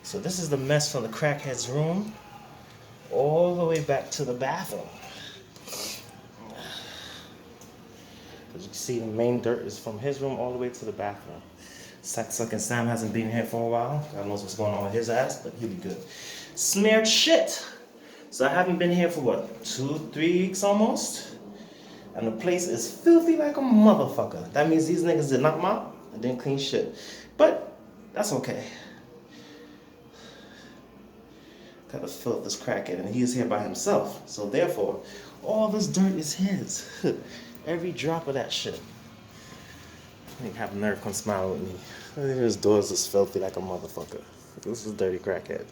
So this is the mess from the crackhead's room all the way back to the bathroom. As you can see, the main dirt is from his room all the way to the bathroom. Sacksucking Sam hasn't been here for a while. God knows what's going on with his ass, but he'll be good. Smeared shit. So I haven't been here for what, 2-3 weeks almost? And the place is filthy like a motherfucker. That means these niggas did not mop and didn't clean shit. But that's okay. Gotta filth this crackhead, and he is here by himself. So therefore, all this dirt is his. Every drop of that shit. He have nerve come smile with me. His doors is filthy like a motherfucker. This is dirty crackhead.